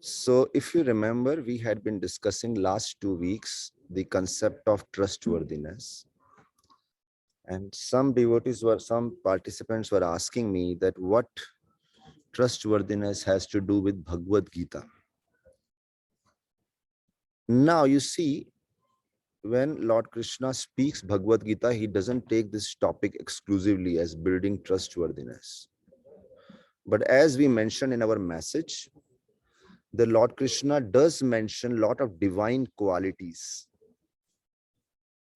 So if you remember, we had been discussing last 2 weeks the concept of trustworthiness. And some participants were asking me that what trustworthiness has to do with Bhagavad Gita. Now you see, when Lord Krishna speaks Bhagavad Gita, he doesn't take this topic exclusively as building trustworthiness. But as we mentioned in our message, the Lord Krishna does mention a lot of divine qualities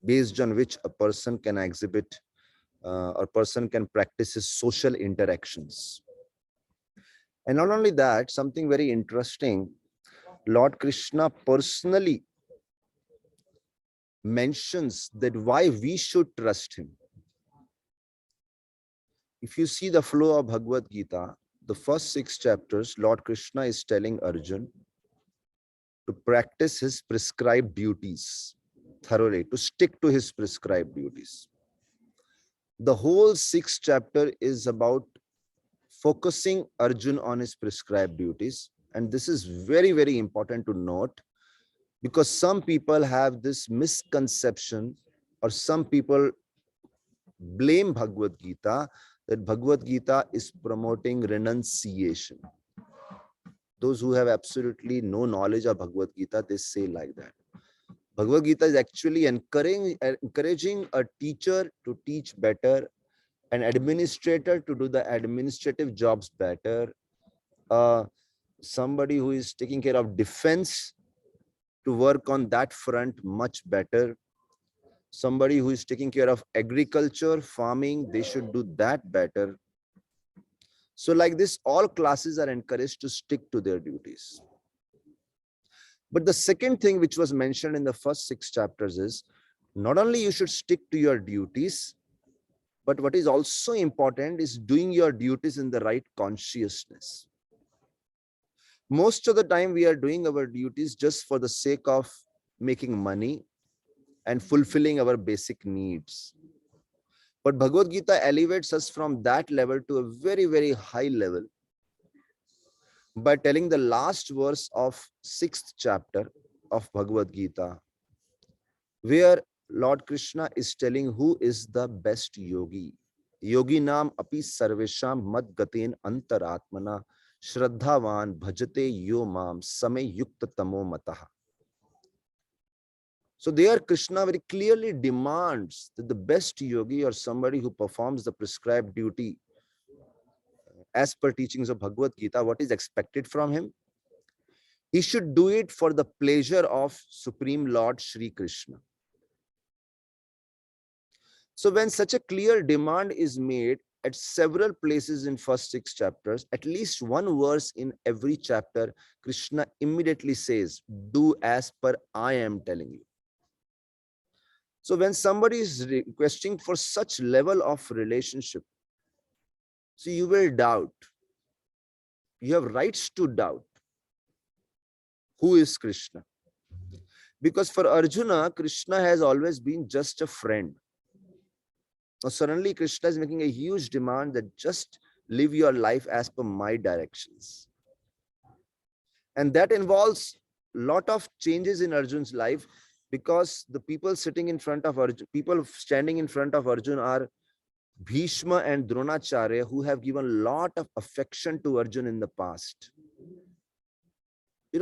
based on which a person can exhibit or person can practice his social interactions. And not only that, something very interesting, Lord Krishna personally mentions that why we should trust him. If you see the flow of Bhagavad Gita, the first 6 chapters, Lord Krishna is telling Arjun to practice his prescribed duties thoroughly, to stick to his prescribed duties. The whole 6th chapter is about focusing Arjun on his prescribed duties. And this is very, very important to note, because some people have this misconception, or some people blame Bhagavad Gita, that Bhagavad Gita is promoting renunciation. Those who have absolutely no knowledge of Bhagavad Gita, they say like that. Bhagavad Gita is actually encouraging a teacher to teach better, an administrator to do the administrative jobs better, somebody who is taking care of defense to work on that front much better, somebody who is taking care of agriculture, farming, they should do that better. So like this, all classes are encouraged to stick to their duties. But the second thing which was mentioned in the first 6 chapters is, not only you should stick to your duties, but what is also important is doing your duties in the right consciousness. Most of the time we are doing our duties just for the sake of making money and fulfilling our basic needs. But Bhagavad Gita elevates us from that level to a very, very high level by telling the last verse of 6th chapter of Bhagavad Gita, where Lord Krishna is telling who is the best yogi. Yogi nam api sarvesham mad gaten antaratmana shraddhavan bhajate yo mam samay yukta tamo mataha. So there Krishna very clearly demands that the best yogi, or somebody who performs the prescribed duty as per teachings of Bhagavad Gita, what is expected from him? He should do it for the pleasure of Supreme Lord Shri Krishna. So when such a clear demand is made at several places in first 6 chapters, at least one verse in every chapter, Krishna immediately says, do as per I am telling you. So when somebody is requesting for such level of relationship, so you will doubt. You have rights to doubt. Who is Krishna? Because for Arjuna, Krishna has always been just a friend. Now suddenly Krishna is making a huge demand that just live your life as per my directions. And that involves a lot of changes in Arjun's life, because the people sitting in front of Arjun, people standing in front of Arjun are Bhishma and Dronacharya, who have given a lot of affection to Arjun in the past.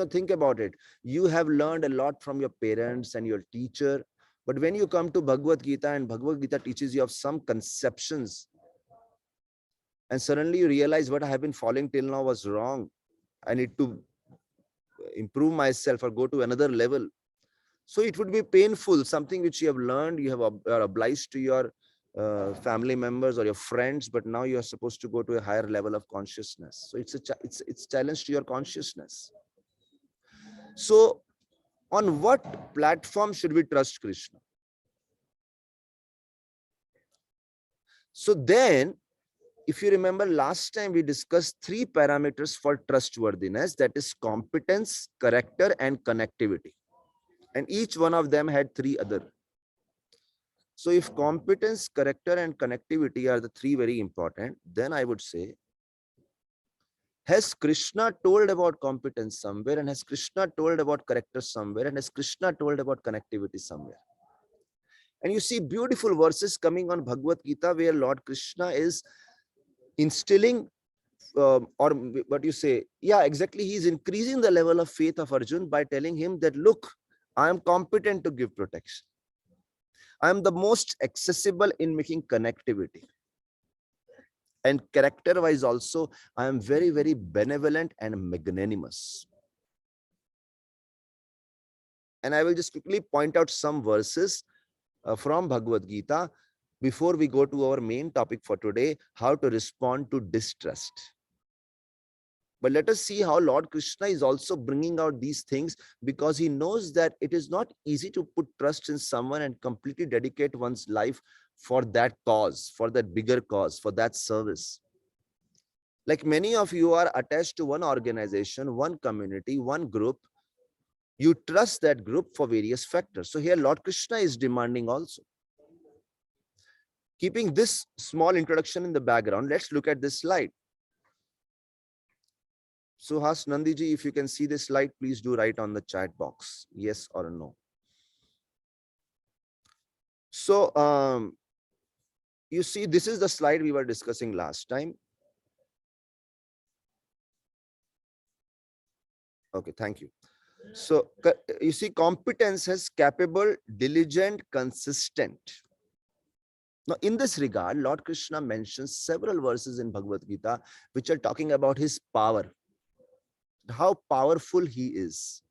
Think about it. You have learned a lot from your parents and your teacher, but when you come to Bhagavad Gita and Bhagavad Gita teaches you of some conceptions, and suddenly you realize what I have been following till now was wrong. I need to improve myself or go to another level. So it would be painful, something which you have learned, you are obliged to your family members or your friends, but now you are supposed to go to a higher level of consciousness. So it's challenge to your consciousness. So on what platform should we trust Krishna? So then, if you remember, last time we discussed 3 parameters for trustworthiness, that is competence, character, and connectivity. And each one of them had 3 other. So if competence, character, and connectivity are the 3 very important, then I would say Has Krishna told about competence somewhere, and has Krishna told about character somewhere, and has Krishna told about connectivity somewhere? And you see beautiful verses coming on Bhagavad Gita where Lord Krishna is instilling, or what you say, yeah, exactly. He's increasing the level of faith of Arjun by telling him that, look, I am competent to give protection. I am the most accessible in making connectivity. And character wise also, I am very, very benevolent and magnanimous. And I will just quickly point out some verses from Bhagavad Gita before we go to our main topic for today, how to respond to distrust. But let us see how Lord Krishna is also bringing out these things, because he knows that it is not easy to put trust in someone and completely dedicate one's life for that cause, for that bigger cause, for that service. Like many of you are attached to one organization, one community, one group. You trust that group for various factors. So here Lord Krishna is demanding also. Keeping this small introduction in the background, let's look at this slide. Suhas Nandiji, if you can see this slide, please do write on the chat box, yes or no. So you see, this is the slide we were discussing last time. Okay, thank you. So you see, competence has capable, diligent, consistent. Now, in this regard, Lord Krishna mentions several verses in Bhagavad Gita which are talking about his power, how powerful he is.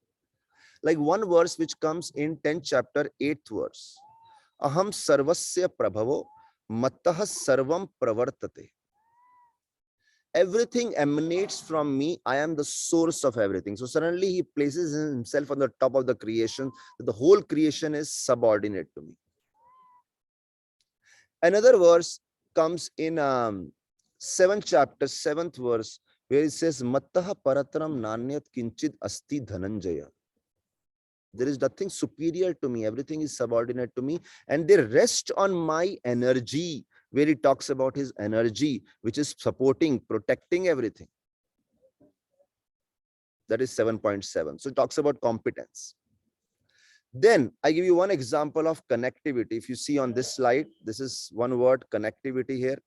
Like one verse which comes in 10th chapter, 8th verse. Aham sarvasya prabhavo mattah sarvam pravartate. Everything emanates from me. I am the source of everything. So suddenly he places himself on the top of the creation. The whole creation is subordinate to me. Another verse comes in 7th chapter, 7th verse, where it says, Mattaha paratram nanyat kinchid asti dhananjaya. There is nothing superior to me. Everything is subordinate to me. And they rest on my energy, where he talks about his energy, which is supporting, protecting everything. That is 7.7. So it talks about competence. Then I give you one example of connectivity. If you see on this slide, this is one word, connectivity here.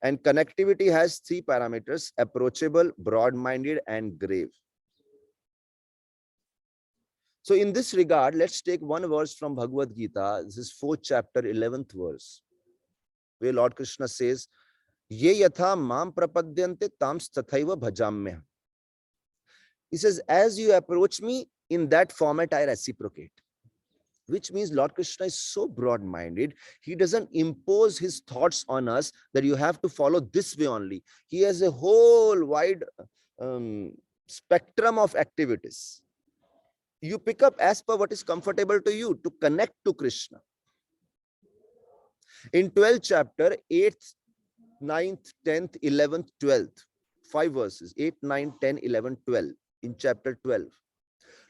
And connectivity has 3 parameters: approachable, broad-minded, and grave. So in this regard, let's take one verse from Bhagavad Gita. This is 4th chapter, 11th verse, where Lord Krishna says, Ye yatha mam prapadyante tams tathaiva bhajamya. He says, as you approach me, in that format I reciprocate. Which means Lord Krishna is so broad-minded. He doesn't impose his thoughts on us that you have to follow this way only. He has a whole wide spectrum of activities. You pick up as per what is comfortable to you to connect to Krishna. In 12th chapter, 8th, 9th, 10th, 11th, 12th, 5 verses, 8, 9, 10, 11, 12, in chapter 12.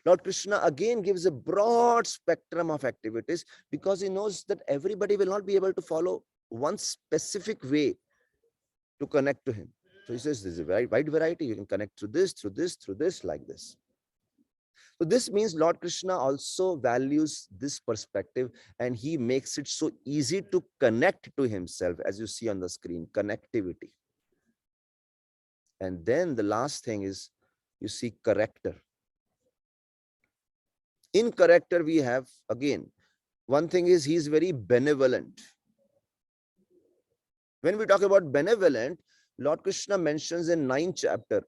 Lord Krishna again gives a broad spectrum of activities, because he knows that everybody will not be able to follow one specific way to connect to him. So he says there's a very wide variety. You can connect through this, through this, through this, like this. So this means Lord Krishna also values this perspective, and he makes it so easy to connect to himself, as you see on the screen, connectivity. And then the last thing is, you see, character. In character, we have, again, one thing is he's very benevolent. When we talk about benevolent, Lord Krishna mentions in 9th chapter,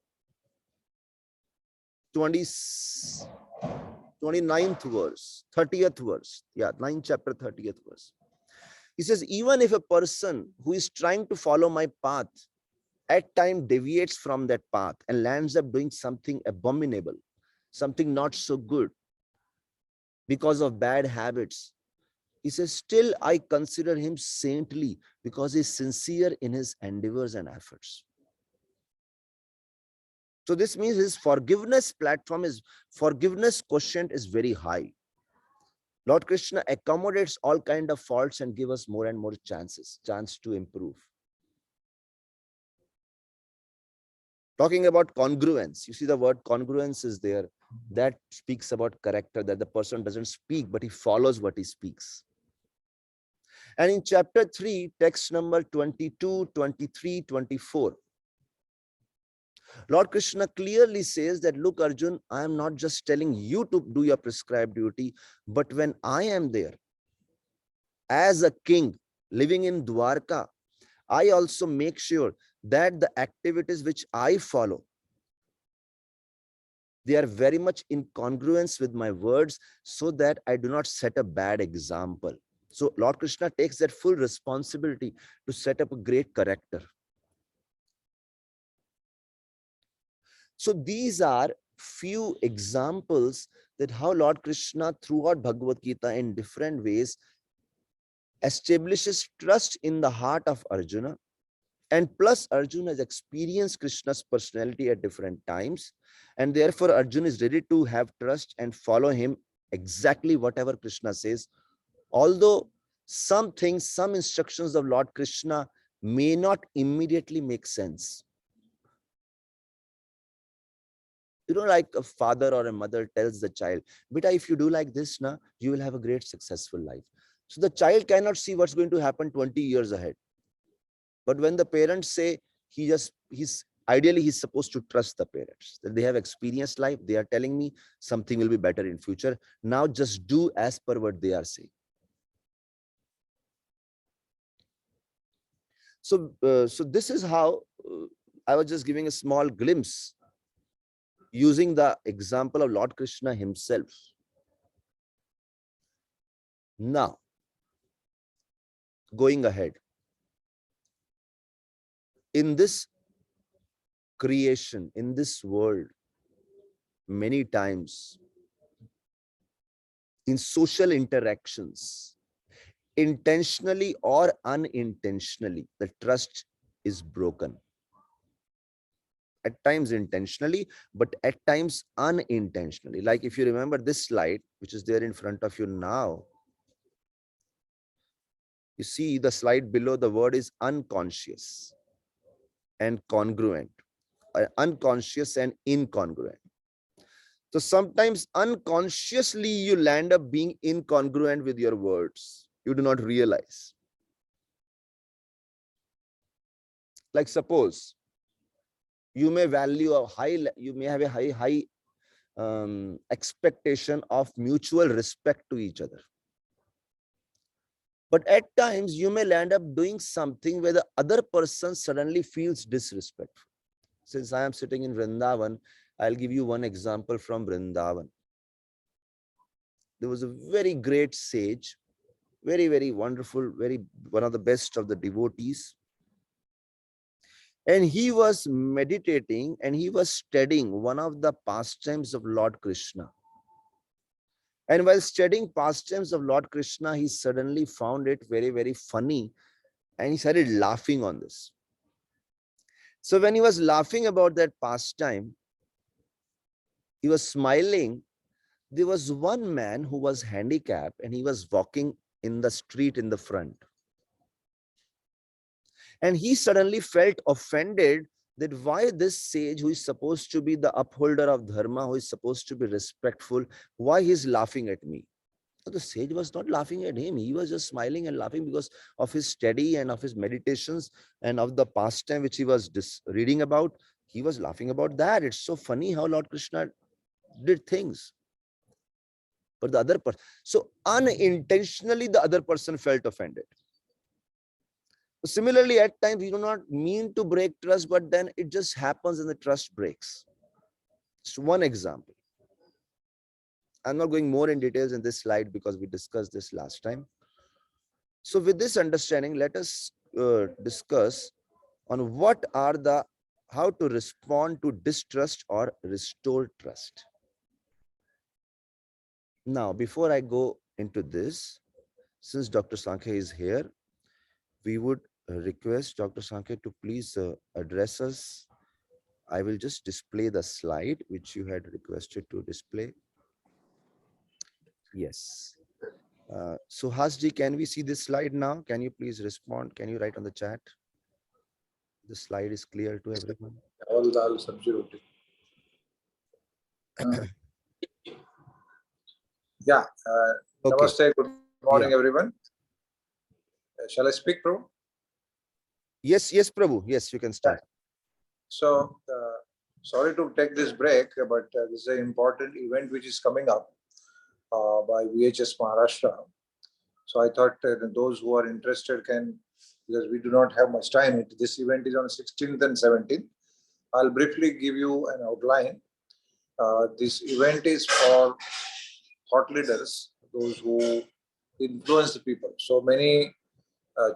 29th verse, 30th verse. Yeah, 9th chapter, 30th verse. He says, even if a person who is trying to follow my path at times deviates from that path and lands up doing something abominable, something not so good because of bad habits, he says, still I consider him saintly because he's sincere in his endeavors and efforts. So this means his forgiveness quotient is very high. Lord Krishna accommodates all kind of faults and give us more and more chance to improve. Talking about congruence, you see the word congruence is there. That speaks about character, that the person doesn't speak, but he follows what he speaks. And in chapter 3, text number 22, 23, 24, Lord Krishna clearly says that, look, Arjun, I am not just telling you to do your prescribed duty, but when I am there as a king living in Dwarka, I also make sure that the activities which I follow, they are very much in congruence with my words, so that I do not set a bad example. So Lord Krishna takes that full responsibility to set up a great character. So these are few examples that how Lord Krishna throughout Bhagavad Gita in different ways establishes trust in the heart of Arjuna. And plus, Arjuna has experienced Krishna's personality at different times. And therefore, Arjuna is ready to have trust and follow him exactly whatever Krishna says. Although some things, some instructions of Lord Krishna may not immediately make sense. You know, like a father or a mother tells the child, Beta, if you do like this, na, you will have a great successful life. So the child cannot see what's going to happen 20 years ahead. But when the parents say, he's ideally, he's supposed to trust the parents, that they have experienced life. They are telling me something will be better in future. Now just do as per what they are saying. So, so this is how I was just giving a small glimpse using the example of Lord Krishna himself. Now, going ahead, in this creation, in this world, many times in social interactions, intentionally or unintentionally, the trust is broken. At times intentionally, but at times unintentionally. Like if you remember this slide, which is there in front of you now, you see the slide below, the word is unconscious and congruent, unconscious and incongruent. So sometimes unconsciously you land up being incongruent with your words. You do not realize. Like suppose you may value a high, you may have a high expectation of mutual respect to each other. But at times you may land up doing something where the other person suddenly feels disrespectful. Since I am sitting in Vrindavan, I'll give you one example from Vrindavan. There was a very great sage, very, very wonderful, one of the best of the devotees. And he was meditating and he was studying one of the pastimes of Lord Krishna. And while studying pastimes of Lord Krishna, he suddenly found it very, very funny. And he started laughing on this. So when he was laughing about that pastime, he was smiling. There was one man who was handicapped and he was walking in the street in the front. And he suddenly felt offended that why this sage, who is supposed to be the upholder of dharma, who is supposed to be respectful, why he's laughing at me. So the sage was not laughing at him. He was just smiling and laughing because of his study and of his meditations and of the pastime which he was reading about. He was laughing about that. It's so funny how Lord Krishna did things. But the other person, so unintentionally, the other person felt offended. Similarly, at times we do not mean to break trust, but then it just happens and the trust breaks. It's one example. I'm not going more in details in this slide because we discussed this last time. So with this understanding, let us discuss on how to respond to distrust or restore trust. Now, before I go into this, since Dr. Sankhe is here, we would request Dr. Sankhe to please address us. I will just display the slide which you had requested to display. Yes. Suhasji, can we see this slide now? Can you please respond? Can you write on the chat? The slide is clear to everyone. All dal sabji roti. Yeah. Okay. Namaste. Good morning, Yeah. everyone. Shall I speak, bro? Yes, yes, Prabhu. Yes, you can Yeah. start. So, sorry to take this break, but this is an important event which is coming up by VHS Maharashtra. So I thought those who are interested can, because we do not have much time. This event is on 16th and 17th. I'll briefly give you an outline. This event is for thought leaders, those who influence the people. So many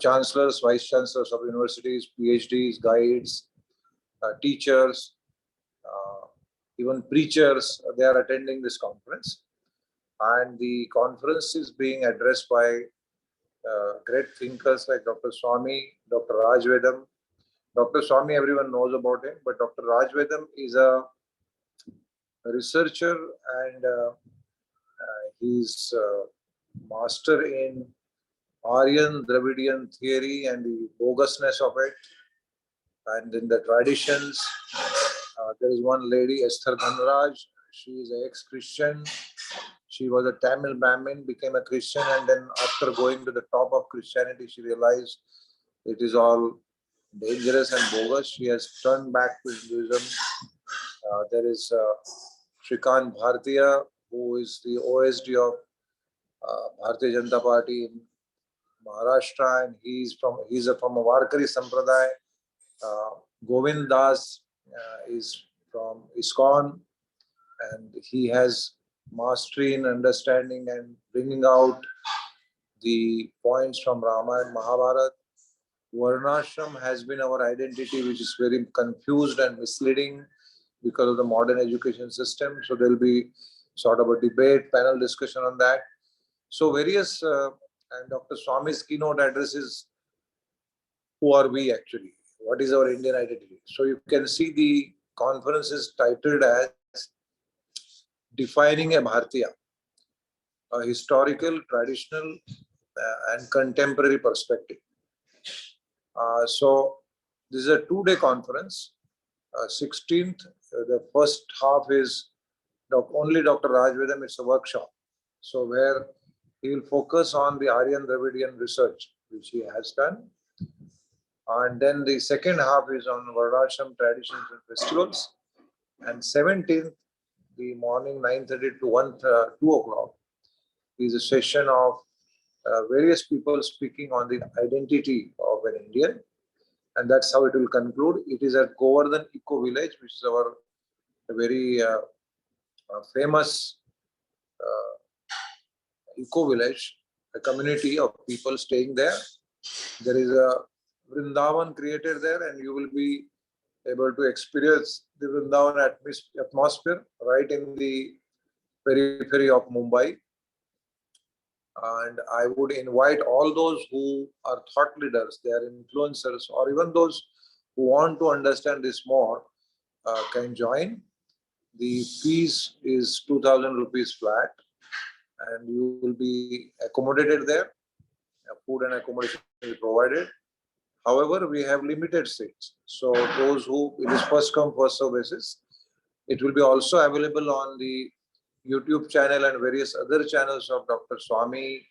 chancellors, vice chancellors of universities, PhDs, guides, teachers, uh, even preachers, they are attending this conference. And the conference is being addressed by great thinkers like Dr. Swami, Dr. Rajvedam. Dr. Swami, everyone knows about him, but Dr. Rajvedam is a researcher and he's master in Aryan Dravidian theory and the bogusness of it, and in the traditions. There is one lady, Esther Dhanraj. She is an ex-Christian. She was a Tamil Brahmin, became a Christian, and then after going to the top of Christianity, she realized it is all dangerous and bogus. She has turned back to Hinduism. There is Shrikant Bhartiya, who is the OSD of Bharatiya Janata Party in Maharashtra, and he's from a Varkari Sampradaya. Govind Das is from ISKCON, and he has mastery in understanding and bringing out the points from Ramayana and Mahabharata. Varnashram has been our identity, which is very confused and misleading because of the modern education system. So there'll be sort of a debate, panel discussion on that. So various, and Dr. Swami's keynote address is, who are we actually? What is our Indian identity? So you can see the conference is titled as Defining a Bharatiya, a historical, traditional, and contemporary perspective. So this is a 2-day conference. 16th, the first half is only Dr. Rajvedam. It's a workshop. So where he will focus on the Aryan Dravidian research, which he has done. And then the second half is on Varnashram traditions and festivals. And 17th, the morning 9:30 to 2 o'clock is a session of various people speaking on the identity of an Indian. And that's how it will conclude. It is at Govardhan Eco Village, which is our very famous eco village, a community of people staying there. There is a Vrindavan created there, and you will be able to experience the Vrindavan atmosphere right in the periphery of Mumbai. And I would invite all those who are thought leaders, they are influencers, or even those who want to understand this more can join. The fees is 2,000 rupees flat, and you will be accommodated there. Food and accommodation is provided. However, we have limited seats. So those who, it is first come, first serve basis. It will be also available on the YouTube channel and various other channels of Dr. Swami,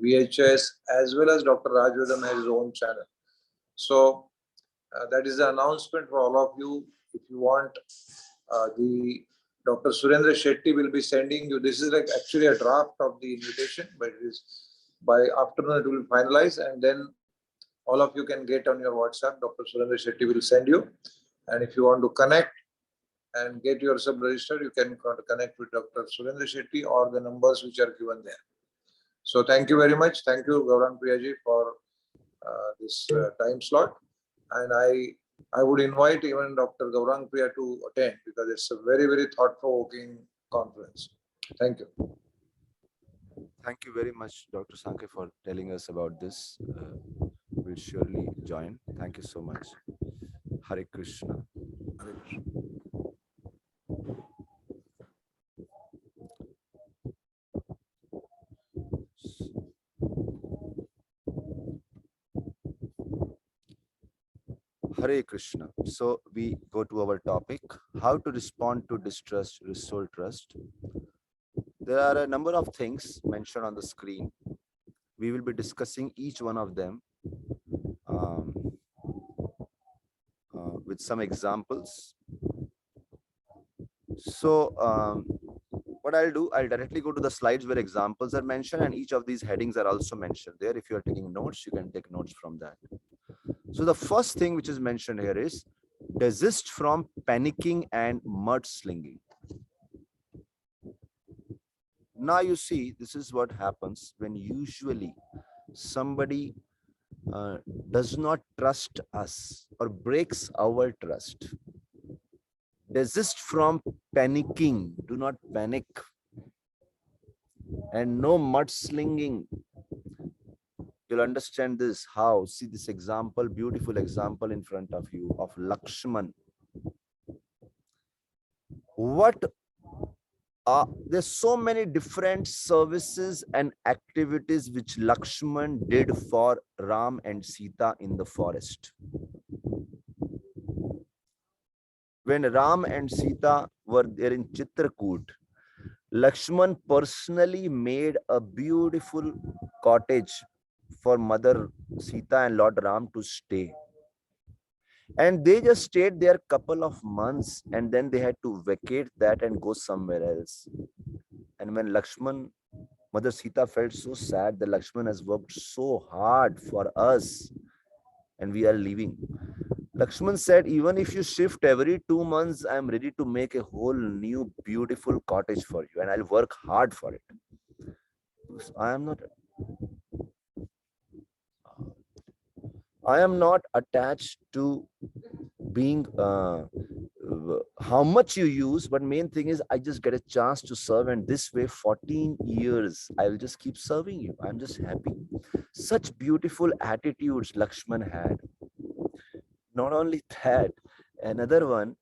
VHS, as well as Dr. Rajvedam has his own channel. So that is the announcement for all of you. If you want, the Dr. Surendra Shetty will be sending you. This is like actually a draft of the invitation, but it is by afternoon it will be finalized, and then all of you can get on your WhatsApp. Dr. Surendra Shetty will send you, and if you want to connect and get yourself registered, you can connect with Dr. Surendra Shetty or the numbers which are given there. So thank you very much. Thank you, Gaurang Priyaji, for this time slot. And I would invite even Dr. Gaurang Priya to attend because it's a very, very thought-provoking conference. Thank you. Thank you very much, Dr. Sankhe, for telling us about this. We'll surely join. Thank you so much. Hare Krishna. Hare Krishna. Hare Krishna. So we go to our topic, how to respond to distrust, restore trust. There are a number of things mentioned on the screen. We will be discussing each one of them um, with some examples. So what I'll do, I'll directly go to the slides where examples are mentioned, and each of these headings are also mentioned there. If you are taking notes, you can take notes from that. So the first thing which is mentioned here is desist from panicking and mudslinging. Now you see, this is what happens when usually somebody uh, does not trust us or breaks our trust. Desist from panicking. Do not panic. And no mudslinging. You'll understand this how. See this example, beautiful example in front of you of Lakshman. What there's so many different services and activities which Lakshman did for Ram and Sita in the forest. When Ram and Sita were there in Chitrakoot, Lakshman personally made a beautiful cottage for Mother Sita and Lord Ram to stay. And they just stayed there a couple of months and then they had to vacate that and go somewhere else. And when Mother Sita felt so sad that Lakshman has worked so hard for us and we are leaving. Lakshman said, even if you shift every 2 months, I am ready to make a whole new beautiful cottage for you and I'll work hard for it. I am not attached to being how much you use, but main thing is I just get a chance to serve, and this way 14 years I will just keep serving you. I'm just happy. Such beautiful attitudes Lakshman had. Not only that, another one,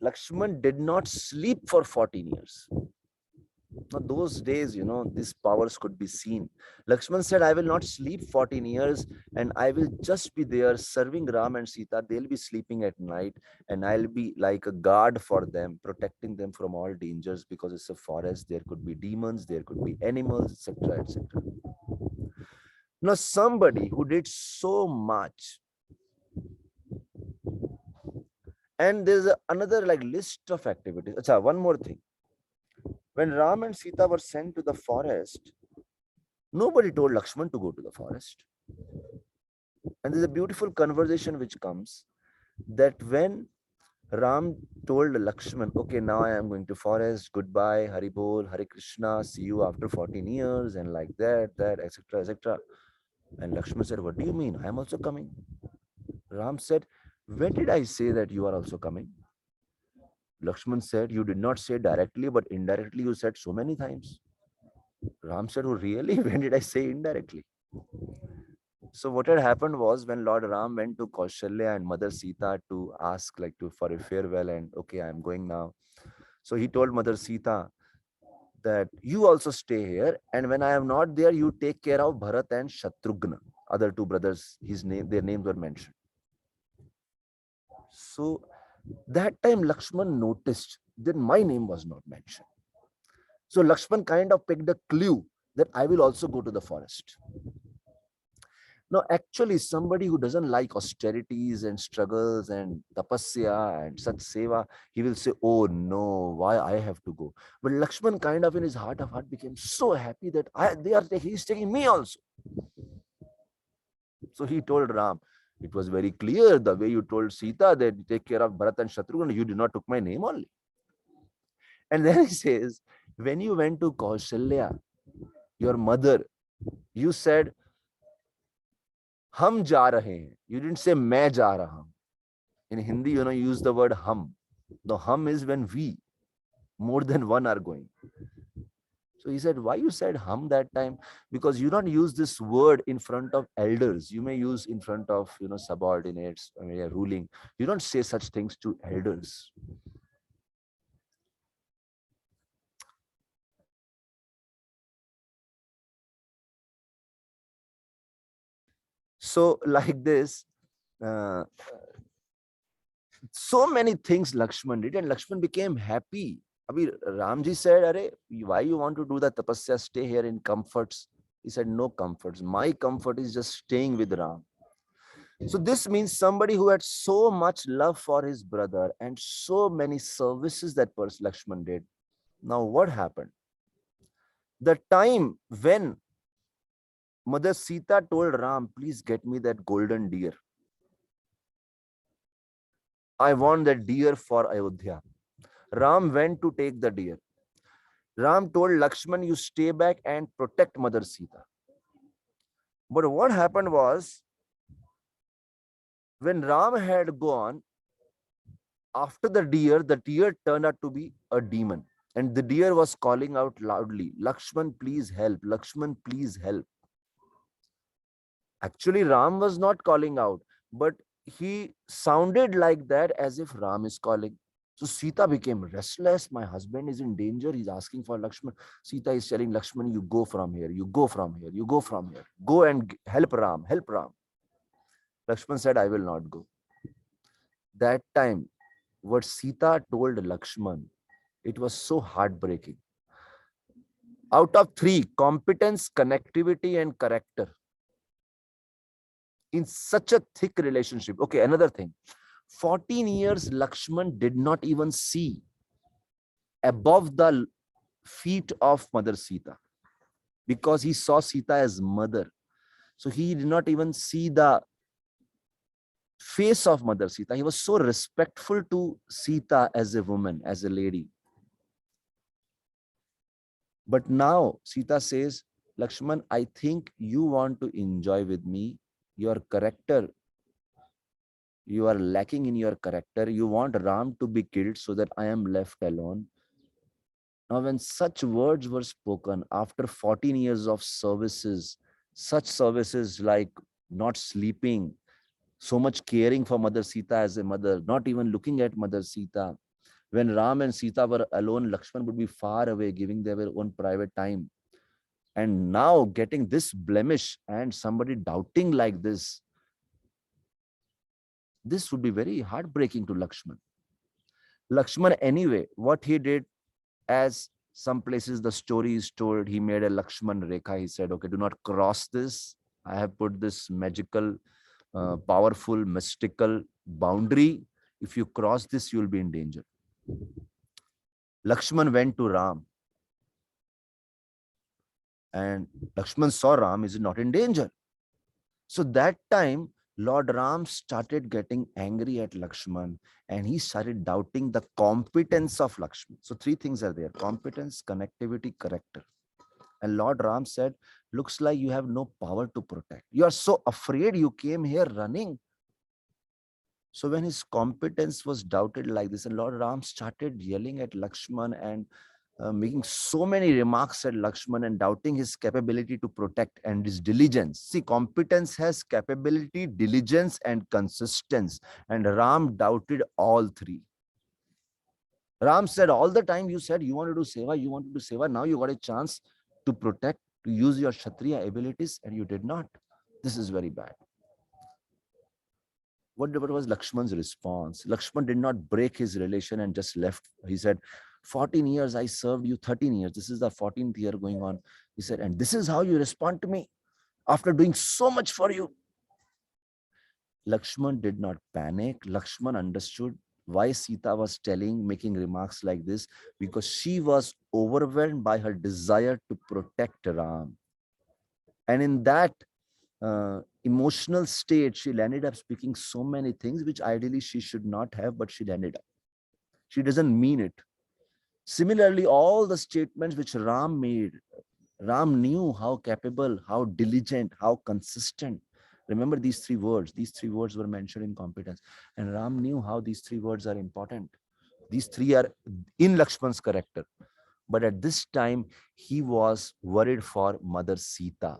Lakshman did not sleep for 14 years. Now, those days, these powers could be seen. Lakshman said, I will not sleep 14 years and I will just be there serving Ram and Sita. They'll be sleeping at night and I'll be like a guard for them, protecting them from all dangers because it's a forest. There could be demons, there could be animals, etc., etc. Now, somebody who did so much, and there's another like list of activities. Achha, one more thing. When Ram and Sita were sent to the forest, nobody told Lakshman to go to the forest. And there's a beautiful conversation which comes that when Ram told Lakshman, okay, now I am going to forest, goodbye, Hari Bol, Hare Krishna, see you after 14 years, and like that, etc., etc. And Lakshman said, what do you mean? I am also coming. Ram said, when did I say that you are also coming? Lakshman said, you did not say directly, but indirectly you said so many times. Ram said, oh, really? When did I say indirectly? So what had happened was when Lord Ram went to Kaushalya and Mother Sita to ask for a farewell and okay, I'm going now. So he told Mother Sita that you also stay here and when I am not there, you take care of Bharat and Shatrughna, other two brothers, their names were mentioned. So that time Lakshman noticed that my name was not mentioned. So Lakshman kind of picked a clue that I will also go to the forest. Now, actually, somebody who doesn't like austerities and struggles and tapasya and such seva, he will say, oh no, why I have to go? But Lakshman kind of in his heart of heart became so happy that he's taking me also. So he told Ram, it was very clear the way you told Sita that you take care of Bharat and Shatrughna, you did not took my name only. And then he says, when you went to Kaushalya, your mother, you said, हम जा रहे हैं. You didn't say मैं जा रहा हूं. In Hindi, you use the word hum. The hum is when we, more than one, are going. So he said, why you said hum that time? Because you don't use this word in front of elders. You may use in front of, subordinates, ruling. You don't say such things to elders. So like this, Uh, so many things Lakshman did, and Lakshman became happy. Abhi, Ramji said, "Arey, why you want to do the tapasya? Stay here in comforts." He said, "No comforts. My comfort is just staying with Ram." So this means somebody who had so much love for his brother and so many services that Lakshman did. Now what happened? The time when Mother Sita told Ram, "Please get me that golden deer. I want that deer for Ayodhya." Ram went to take the deer. Ram told Lakshman, "You stay back and protect Mother Sita." But what happened was, when Ram had gone, after the deer turned out to be a demon. And the deer was calling out loudly, "Lakshman, please help. Lakshman, please help." Actually, Ram was not calling out, but he sounded like that as if Ram is calling. So Sita became restless. My husband is in danger. He's asking for Lakshman. Sita is telling Lakshman, "You go from here. You go from here. You go from here. Go and help Ram. Help Ram." Lakshman said, "I will not go." That time, what Sita told Lakshman, it was so heartbreaking. Out of three, competence, connectivity, and character, in such a thick relationship. Okay, another thing. 14 years, Lakshman did not even see above the feet of Mother Sita because he saw Sita as mother. So he did not even see the face of Mother Sita. He was so respectful to Sita as a woman, as a lady. But now Sita says, "Lakshman, I think you want to enjoy with me. Your character, you are lacking in your character. You want Ram to be killed so that I am left alone." Now, when such words were spoken after 14 years of services, such services like not sleeping, so much caring for Mother Sita as a mother, not even looking at Mother Sita. When Ram and Sita were alone, Lakshman would be far away, giving their own private time. And now getting this blemish and somebody doubting like this would be very heartbreaking to Lakshman. Lakshman, anyway, what he did, as some places the story is told, he made a Lakshman Rekha. He said, "Okay, do not cross this. I have put this magical, powerful, mystical boundary. If you cross this, you will be in danger." Lakshman went to Ram, and Lakshman saw Ram is not in danger. So that time, Lord Ram started getting angry at Lakshman, and he started doubting the competence of Lakshman. So three things are there: competence, connectivity, character. And Lord Ram said, "Looks like you have no power to protect. You are so afraid you came here running." So when his competence was doubted like this, and Lord Ram started yelling at Lakshman and making so many remarks at Lakshman and doubting his capability to protect and his diligence. See, competence has capability, diligence, and consistency. And Ram doubted all three. Ram said, "All the time you said you want to do seva, you want to do seva. Now you got a chance to protect, to use your Kshatriya abilities, and you did not. This is very bad." What was Lakshman's response? Lakshman did not break his relation and just left. He said, 14 years I served you, 13 years. This is the 14th year going on. He said, "And this is how you respond to me after doing so much for you?" Lakshman did not panic. Lakshman understood why Sita was making remarks like this, because she was overwhelmed by her desire to protect Ram. And in that emotional state, she ended up speaking so many things which ideally she should not have, but she ended up. She doesn't mean it. Similarly, all the statements which Ram made, Ram knew how capable, how diligent, how consistent. Remember these three words. These three words were mentioned in competence. And Ram knew how these three words are important. These three are in Lakshman's character. But at this time, he was worried for Mother Sita.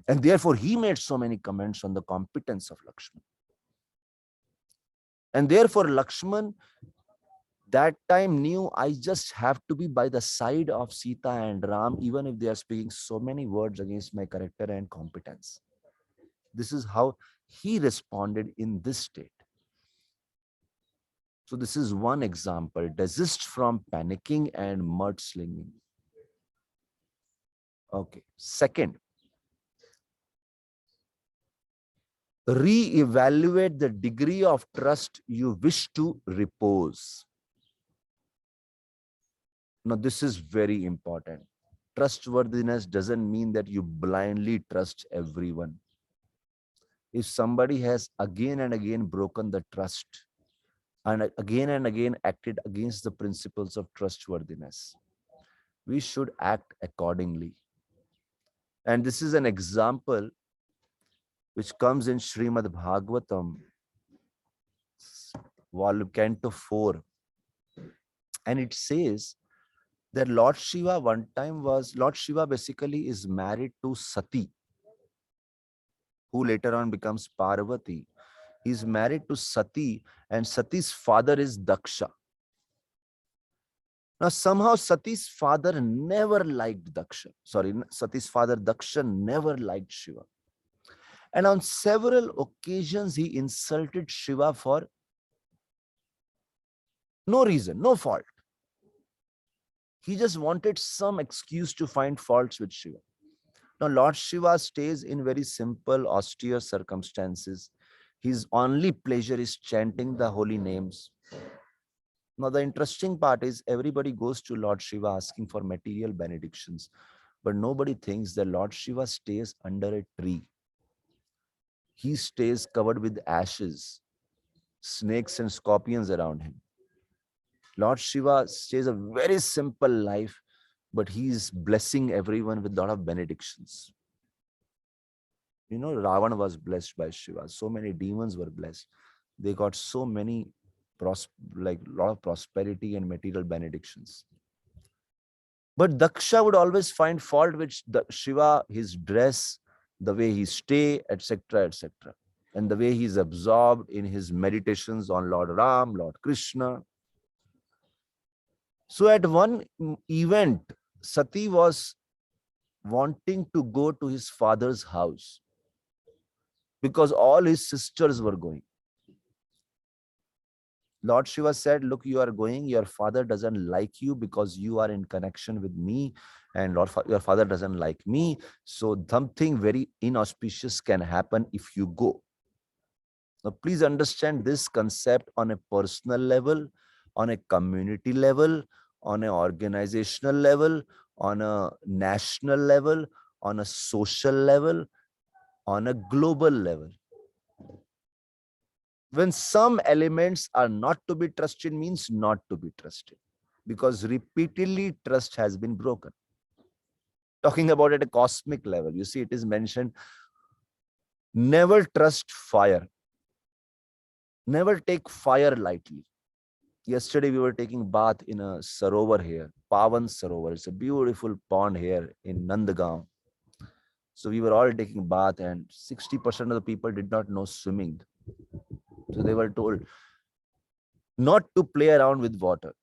And therefore, he made so many comments on the competence of Lakshman. And therefore, Lakshman that time knew, I just have to be by the side of Sita and Ram, even if they are speaking so many words against my character and competence. This is how he responded in this state. So this is one example. Desist from panicking and mudslinging. Okay. Second, re-evaluate the degree of trust you wish to repose. Now, this is very important. Trustworthiness doesn't mean that you blindly trust everyone. If somebody has again and again broken the trust and again acted against the principles of trustworthiness, we should act accordingly. And this is an example which comes in Srimad Bhagavatam, volume Canto 4. And it says that Lord Shiva Lord Shiva basically is married to Sati, who later on becomes Parvati. He's married to Sati, and Sati's father is Daksha. Now, somehow Sati's father never liked Daksha. Sorry, Sati's father Daksha never liked Shiva. And on several occasions, he insulted Shiva for no reason, no fault. He just wanted some excuse to find faults with Shiva. Now, Lord Shiva stays in very simple, austere circumstances. His only pleasure is chanting the holy names. Now, the interesting part is everybody goes to Lord Shiva asking for material benedictions, but nobody thinks that Lord Shiva stays under a tree. He stays covered with ashes, snakes and scorpions around him. Lord Shiva stays a very simple life, but he's blessing everyone with a lot of benedictions. You know, Ravan was blessed by Shiva. So many demons were blessed. They got so many, lot of prosperity and material benedictions. But Daksha would always find fault with Shiva, his dress, the way he stay, etc., etc., and the way he's absorbed in his meditations on Lord Ram, Lord Krishna. So at one event, Sati was wanting to go to his father's house because all his sisters were going. Lord Shiva said, look, you are going, your father doesn't like you because you are in connection with me, and your father doesn't like me. So something very inauspicious can happen if you go. Now, please understand this concept on a personal level, on a community level, on an organizational level, on a national level, on a social level, on a global level. When some elements are not to be trusted means not to be trusted, because repeatedly trust has been broken. Talking about at a cosmic level, you see, it is mentioned, never trust fire. Never take fire lightly. Yesterday, we were taking bath in a sarovar here, Pavan Sarovar. It's a beautiful pond here in Nandagaon. So we were all taking bath, and 60% of the people did not know swimming. So they were told not to play around with water.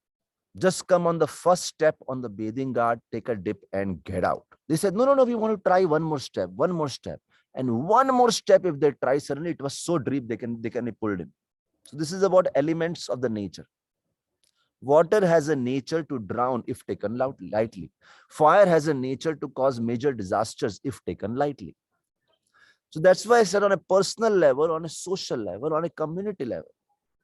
Just come on the first step on the bathing guard, take a dip and get out. They said, no, we want to try one more step. And one more step, if they try, suddenly it was so deep, they can be pulled in. So this is about elements of the nature. Water has a nature to drown if taken lightly. Fire has a nature to cause major disasters if taken lightly. So that's why I said, on a personal level, on a social level, on a community level,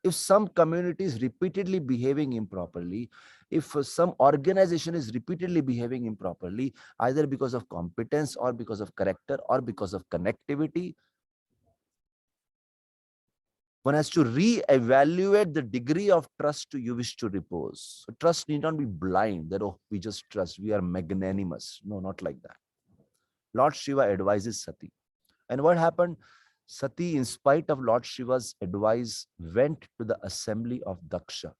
if some community is repeatedly behaving improperly, if some organization is repeatedly behaving improperly, either because of competence or because of character or because of connectivity, one has to re-evaluate the degree of trust you wish to repose. So trust need not be blind, that, oh, we just trust, we are magnanimous. No, not like that. Lord Shiva advises Sati. And what happened? Sati, in spite of Lord Shiva's advice, went to the assembly of Daksha,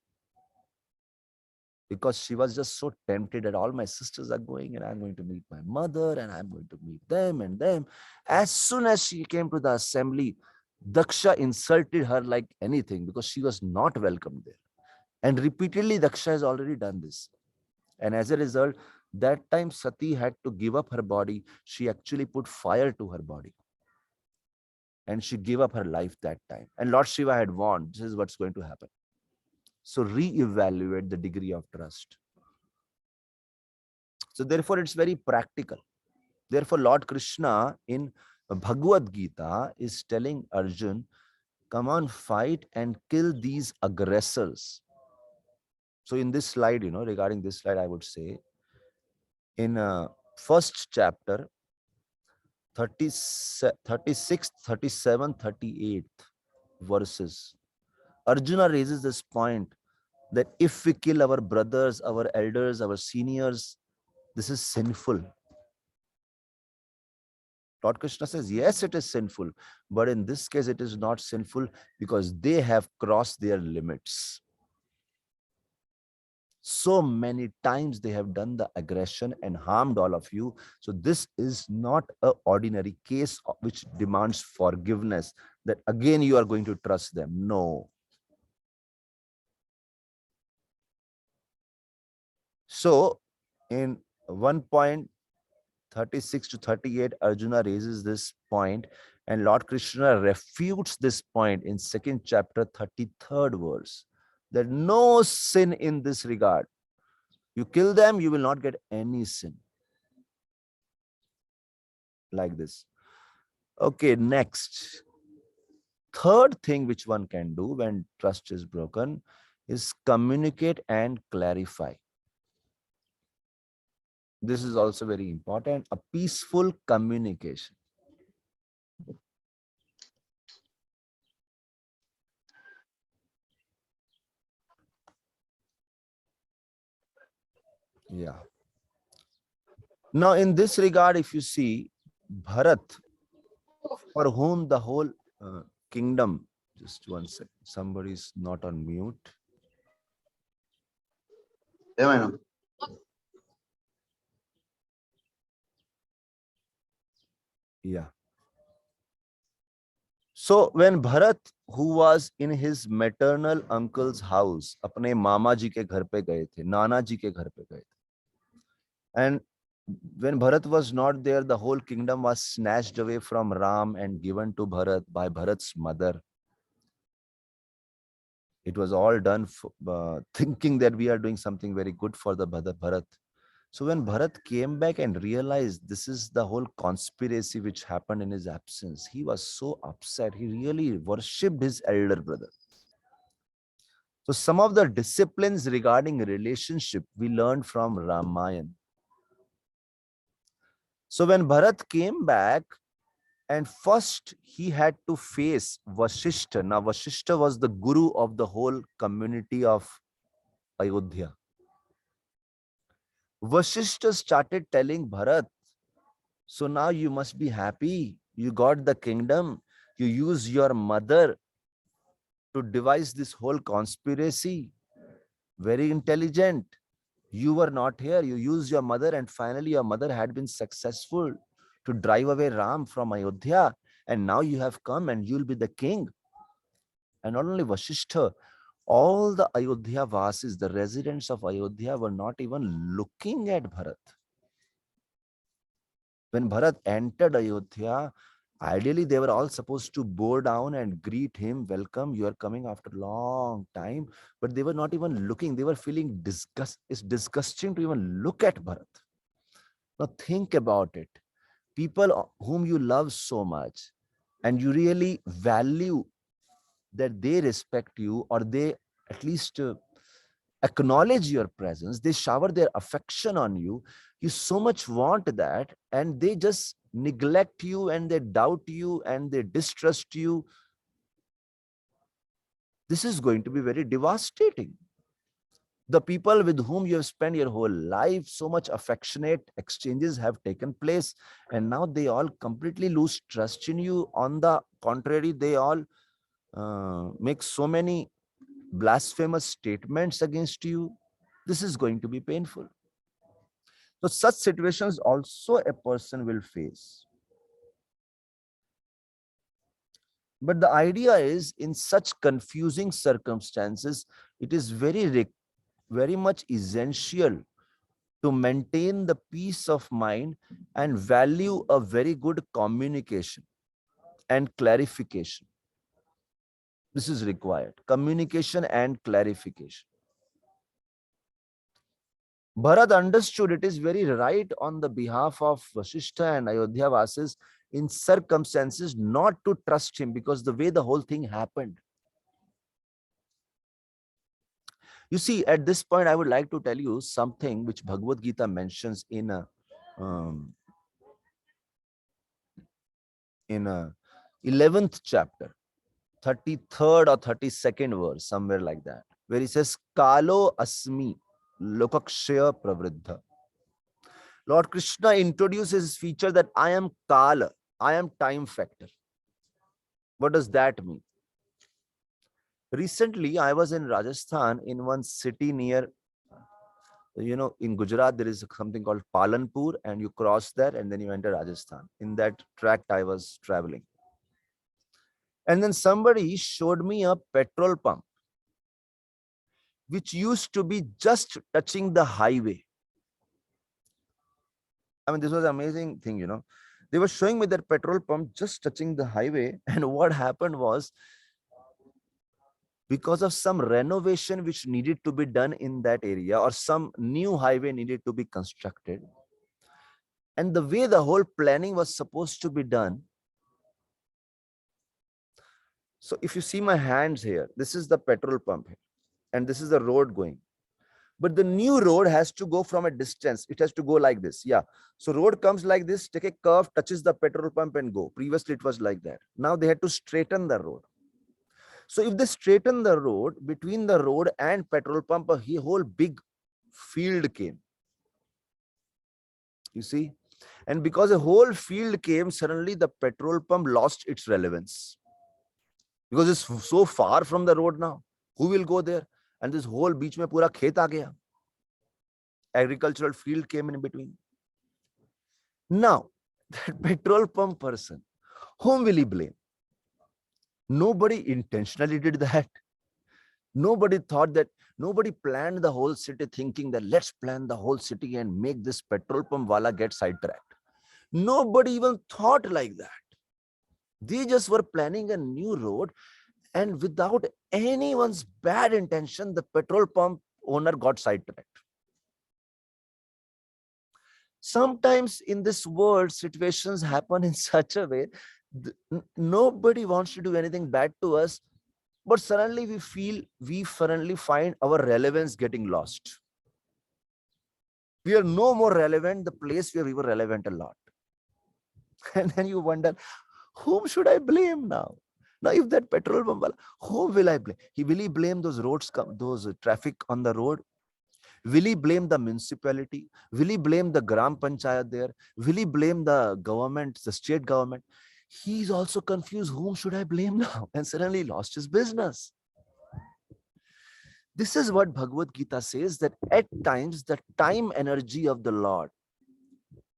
because she was just so tempted that all my sisters are going and I'm going to meet my mother and I'm going to meet them and them. As soon as she came to the assembly, Daksha insulted her like anything because she was not welcome there. And repeatedly, Daksha has already done this. And as a result, that time Sati had to give up her body. She actually put fire to her body. and she gave up her life that time. And Lord Shiva had warned, this is what's going to happen. So reevaluate the degree of trust. So therefore, it's very practical. Therefore, Lord Krishna in Bhagavad Gita is telling Arjun, come on, fight and kill these aggressors. So in this slide, regarding this slide, I would say in first chapter, 36, 37, 38 verses, Arjuna raises this point that if we kill our brothers, our elders, our seniors, this is sinful. Lord Krishna says, yes, it is sinful, but in this case, it is not sinful because they have crossed their limits. So many times they have done the aggression and harmed all of you. So this is not an ordinary case which demands forgiveness, that again you are going to trust them. No. So in 1.36 to 38, Arjuna raises this point, and Lord Krishna refutes this point in second chapter, 33rd verse, that no sin in this regard. You kill them, you will not get any sin. Like this. Okay, next. Third thing which one can do when trust is broken is communicate and clarify. This is also very important, a peaceful communication. Yeah. Now, in this regard, if you see Bharat, for whom the whole kingdom, just one second, somebody is not on mute. Yeah. So when Bharat, who was in his maternal uncle's house, अपने मामा जी के घर पे गए थे, नाना जी के घर पे गए थे, and when Bharat was not there, the whole kingdom was snatched away from Ram and given to Bharat by Bharat's mother. It was all done thinking that we are doing something very good for the Bharat. So when Bharat came back and realized this is the whole conspiracy which happened in his absence, he was so upset. He really worshipped his elder brother. So some of the disciplines regarding relationship we learned from Ramayana. So when Bharat came back, and first he had to face Vashishta. Now Vashishta was the guru of the whole community of Ayodhya. Vashishta started telling Bharat, so now you must be happy. You got the kingdom. You use your mother to devise this whole conspiracy. Very intelligent. You were not here. You used your mother, and finally your mother had been successful to drive away Ram from Ayodhya. And now you have come and you'll be the king. And not only Vashishta, all the Ayodhya Vasis, the residents of Ayodhya, were not even looking at Bharat. When Bharat entered Ayodhya, ideally they were all supposed to bow down and greet him, welcome, you are coming after a long time. But they were not even looking. They were feeling disgust. It's disgusting to even look at Bharat. Now think about it. People whom you love so much and you really value that they respect you, or they at least acknowledge your presence, they shower their affection on you, you so much want that, and they just neglect you and they doubt you and they distrust you. This is going to be very devastating. The people with whom you have spent your whole life, so much affectionate exchanges have taken place, and now they all completely lose trust in you. On the contrary, they all make so many blasphemous statements against you. This is going to be painful. So such situations also a person will face. But the idea is, in such confusing circumstances, it is very much essential to maintain the peace of mind and value a very good communication. and clarification. This is required. Communication and clarification. Bharat understood it is very right on the behalf of Vasishtha and Ayodhya Vasis in circumstances not to trust him, because the way the whole thing happened. You see, at this point, I would like to tell you something which Bhagavad Gita mentions in a 11th chapter, 33rd or 32nd verse, somewhere like that, where he says, Kalo asmi lokakshaya pravriddha. Lord Krishna introduces his feature that I am Kala, I am time factor. What does that mean? Recently, I was in Rajasthan in one city near, in Gujarat, there is something called Palanpur, and you cross there and then you enter Rajasthan. In that tract, I was traveling. And then somebody showed me a petrol pump, which used to be just touching the highway. I mean, this was an amazing thing, They were showing me that petrol pump just touching the highway. And what happened was, because of some renovation which needed to be done in that area, or some new highway needed to be constructed, and the way the whole planning was supposed to be done. So if you see my hands here, this is the petrol pump here, and this is the road going. But the new road has to go from a distance. It has to go like this. Yeah. So road comes like this, take a curve, touches the petrol pump and go. Previously, it was like that. Now they had to straighten the road. So if they straighten the road, between the road and petrol pump, a whole big field came. You see? And because a whole field came, suddenly the petrol pump lost its relevance. Because it's so far from the road now. Who will go there? And this whole beach mein pura khet aa gaya. Agricultural field came in between. Now, that petrol pump person, whom will he blame? Nobody intentionally did that. Nobody thought that, nobody planned the whole city thinking that let's plan the whole city and make this petrol pump wala get sidetracked. Nobody even thought like that. They just were planning a new road, and without anyone's bad intention, the petrol pump owner got sidetracked. Sometimes in this world, situations happen in such a way, nobody wants to do anything bad to us, but suddenly we suddenly find our relevance getting lost. We are no more relevant the place where we were relevant a lot. And then you wonder, whom should I blame now? Now, if that petrol pump, whom will I blame? Will he blame those roads, those traffic on the road? Will he blame the municipality? Will he blame the Gram Panchayat there? Will he blame the government, the state government? He's also confused. Whom should I blame now? And suddenly lost his business. This is what Bhagavad Gita says, that at times the time energy of the Lord,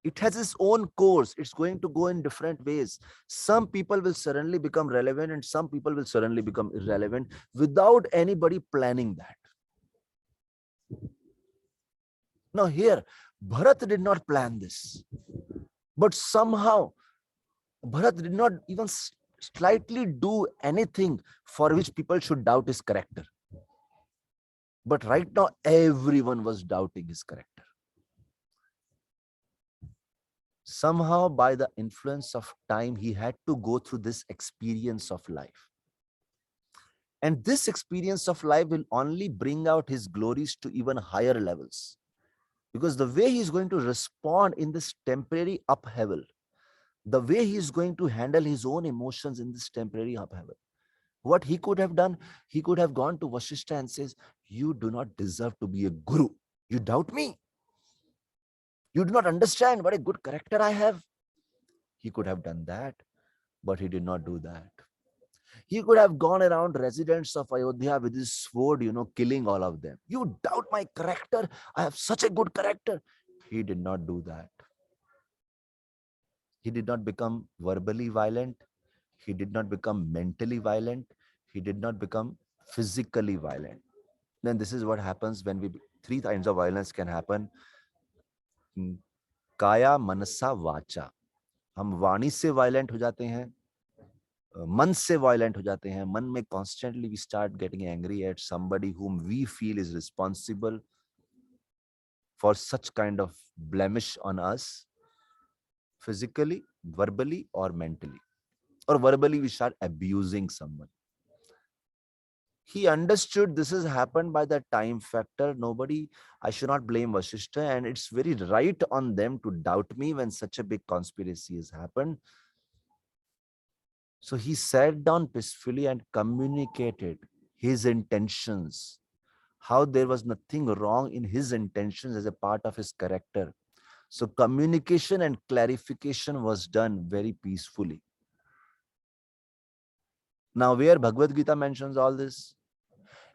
it has its own course. It's going to go in different ways. Some people will suddenly become relevant and some people will suddenly become irrelevant without anybody planning that. Now here, Bharat did not plan this, but somehow Bharat did not even slightly do anything for which people should doubt his character. But right now, everyone was doubting his character. Somehow, by the influence of time, he had to go through this experience of life. And this experience of life will only bring out his glories to even higher levels. Because the way he's going to respond in this temporary upheaval, the way he's going to handle his own emotions in this temporary upheaval, what he could have done, he could have gone to Vasishtha and says, you do not deserve to be a guru. You doubt me. You do not understand what a good character I have. He could have done that, but he did not do that. He could have gone around residents of Ayodhya with his sword, killing all of them. You doubt my character? I have such a good character. He did not do that. He did not become verbally violent. He did not become mentally violent. He did not become physically violent. Then this is what happens when three kinds of violence can happen. Kaya, manasa, vacha. हम वाणी से violent हो जाते हैं, मन से violent हो जाते हैं, मन में constantly we start getting angry at somebody whom we feel is responsible for such kind of blemish on us, physically, verbally, or mentally. Or verbally, we start abusing someone. He understood this has happened by the time factor. Nobody, I should not blame Vasishtha, and it's very right on them to doubt me when such a big conspiracy has happened. So he sat down peacefully and communicated his intentions, how there was nothing wrong in his intentions as a part of his character. So communication and clarification was done very peacefully. Now, where Bhagavad Gita mentions all this?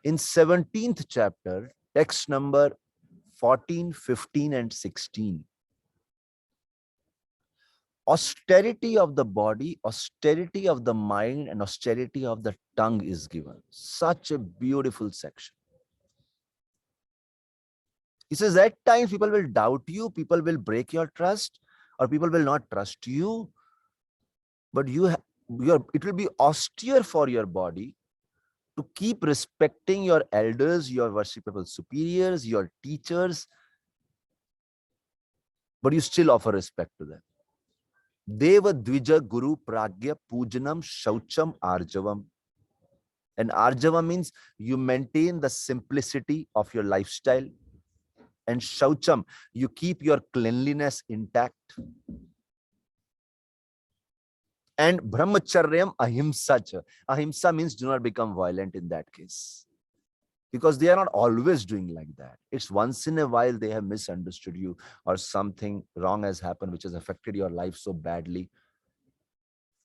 In 17th chapter, text number 14, 15, and 16. Austerity of the body, austerity of the mind, and austerity of the tongue is given. Such a beautiful section. He says, at times people will doubt you, people will break your trust, or people will not trust you. But it will be austere for your body to keep respecting your elders, your worshipable superiors, your teachers, but you still offer respect to them. Deva Dvija Guru Pragya Pujanam Shaucham Arjavam. And Arjava means you maintain the simplicity of your lifestyle. And Shaucham, you keep your cleanliness intact. And Brahmacharyam Ahimsa. Ahimsa means do not become violent in that case. Because they are not always doing like that. It's once in a while they have misunderstood you or something wrong has happened which has affected your life so badly.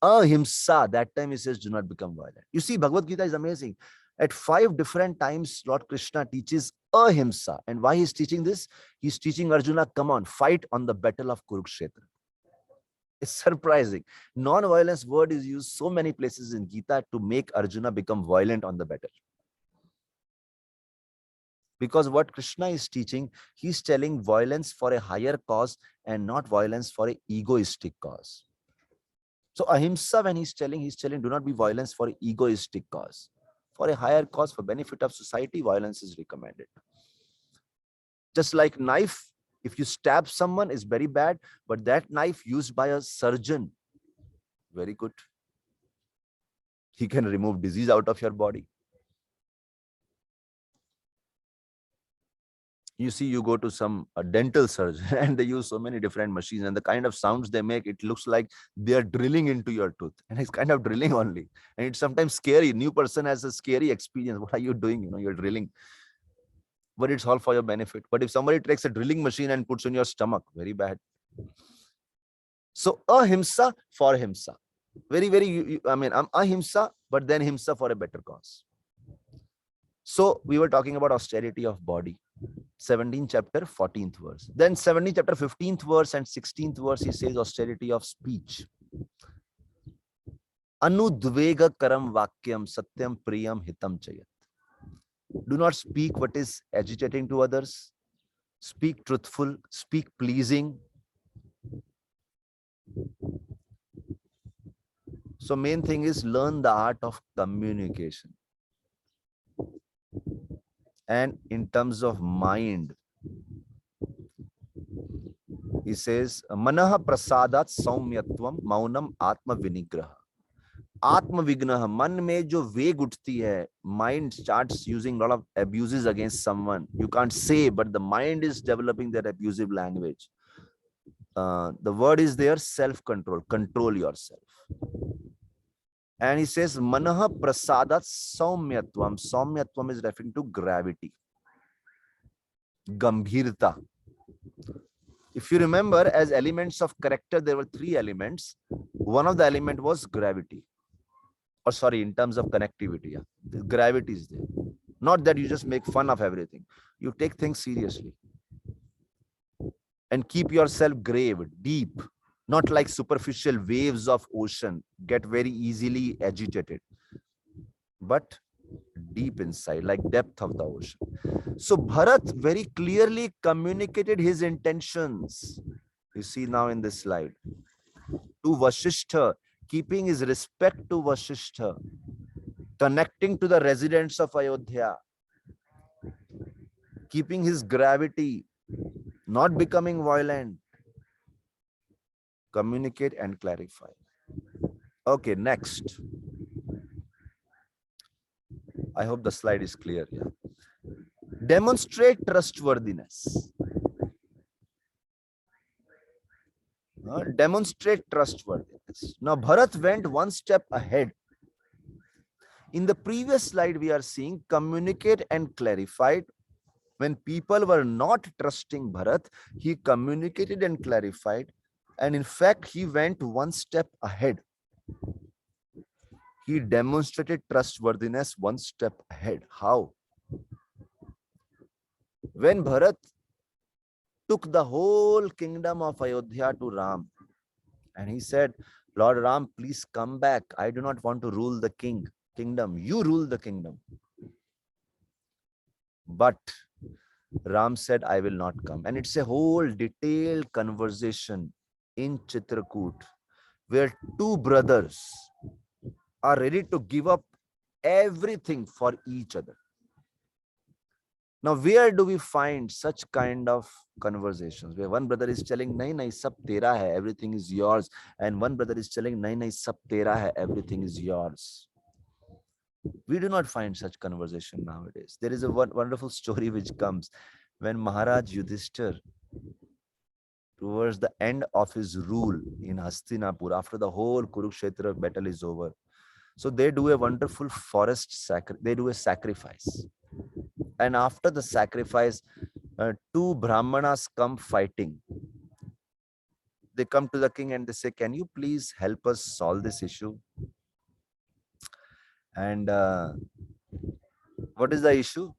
Ahimsa, that time he says, do not become violent. You see, Bhagavad Gita is amazing. At 5 different times, Lord Krishna teaches ahimsa. And why he's teaching this? He's teaching Arjuna, come on, fight on the battle of Kurukshetra. It's surprising. Non-violence word is used so many places in Gita to make Arjuna become violent on the battle. Because what Krishna is teaching, he's telling violence for a higher cause and not violence for an egoistic cause. So ahimsa, when he's telling, do not be violence for an egoistic cause. For a higher cause, for benefit of society, violence is recommended. Just like knife, if you stab someone, is very bad, but that knife used by a surgeon, very good. He can remove disease out of your body. You see, you go to some dental surgeon and they use so many different machines, and the kind of sounds they make, it looks like they are drilling into your tooth, and it's kind of drilling only. And it's sometimes scary. New person has a scary experience. What are you doing? You're drilling, but it's all for your benefit. But if somebody takes a drilling machine and puts in your stomach, very bad. So ahimsa for himsa. Very, I'm ahimsa, but then himsa for a better cause. So we were talking about austerity of body. 17th chapter, 14th verse. Then 17th chapter, 15th verse and 16th verse, he says austerity of speech. Anudvega karam vakyam satyam priyam hitam chayat. Do not speak what is agitating to others. Speak truthful, speak pleasing. So main thing is learn the art of communication. And in terms of mind, he says, Manaha prasadat saumyatvam maunam atma vinigraha. Atma vignaha, man mein jo veg uthti hai, mind starts using a lot of abuses against someone. You can't say, but the mind is developing that abusive language. The word is there, self-control. Control yourself. And he says, Manaha prasadat saumyatvam. Saumyatvam is referring to gravity. Gambhirta. If you remember, as elements of character, there were 3 elements. One of the element was gravity. Or sorry, in terms of connectivity. Yeah. The gravity is there. Not that you just make fun of everything. You take things seriously. And keep yourself grave, deep. Not like superficial waves of ocean, get very easily agitated. But deep inside, like depth of the ocean. So Bharat very clearly communicated his intentions. You see now in this slide. To Vasishtha, keeping his respect to Vasishtha, connecting to the residents of Ayodhya, keeping his gravity, not becoming violent, communicate and clarify. Okay, next. I hope the slide is clear. Yeah. Demonstrate trustworthiness. Demonstrate trustworthiness. Now, Bharat went one step ahead. In the previous slide, we are seeing communicate and clarified. When people were not trusting Bharat, he communicated and clarified. And in fact, he went one step ahead. He demonstrated trustworthiness one step ahead. How? When Bharat took the whole kingdom of Ayodhya to Ram, and he said, Lord Ram, please come back. I do not want to rule the kingdom. You rule the kingdom. But Ram said, I will not come. And it's a whole detailed conversation in Chitrakoot where two brothers are ready to give up everything for each other. Now, where do we find such kind of conversations where one brother is telling, nahi, nahi, sab tera hai, everything is yours. And one brother is telling, nahi, nahi, sab tera hai, everything is yours. We do not find such conversation nowadays. There is a wonderful story which comes when Maharaj Yudhishthir, towards the end of his rule in Hastinapur, after the whole Kurukshetra battle is over. So they do a wonderful they do a sacrifice. And after the sacrifice, two Brahmanas come fighting. They come to the king and they say, can you please help us solve this issue? And what is the issue?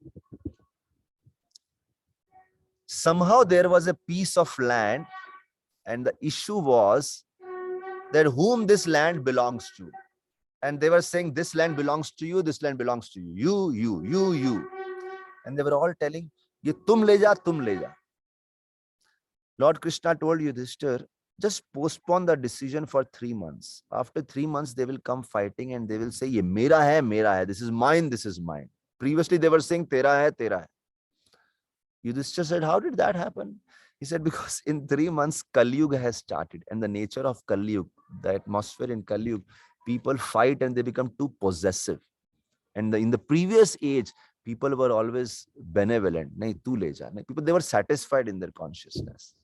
Somehow there was a piece of land, and the issue was that whom this land belongs to. And they were saying, this land belongs to you, this land belongs to you, you. And they were all telling, ye tum le ja, tum le ja. Lord Krishna told Yudhishthir, just postpone the decision for 3 months. After 3 months, they will come fighting and they will say, ye mera hai, this is mine, this is mine. Previously, they were saying, tera hai, tera hai. Yudhishthir said, how did that happen? He said, because in 3 months, Kali Yuga has started. And the nature of Kali Yuga, the atmosphere in Kali Yuga, people fight and they become too possessive. And in the previous age, people were always benevolent. Nahi, tu le ja. People, they were satisfied in their consciousness.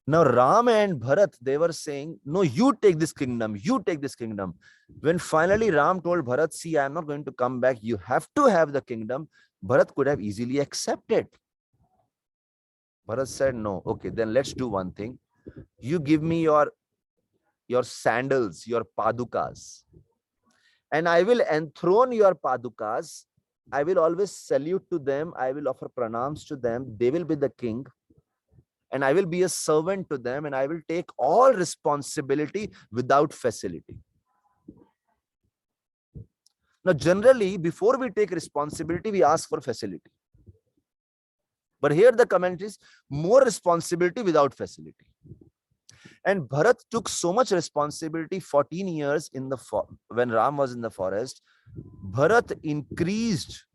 Now, Ram and Bharat, they were saying, no, you take this kingdom, you take this kingdom. When finally Ram told Bharat, see, I am not going to come back, you have to have the kingdom, Bharat could have easily accepted. Bharat said, no, okay, then let's do one thing. You give me your sandals, your padukas, and I will enthrone your padukas. I will always salute to them. I will offer pranams to them. They will be the king. And I will be a servant to them, and I will take all responsibility without facility. Now, generally, before we take responsibility, we ask for facility. But here the comment is more responsibility without facility. And Bharat took so much responsibility 14 years when Ram was in the forest. Bharat increased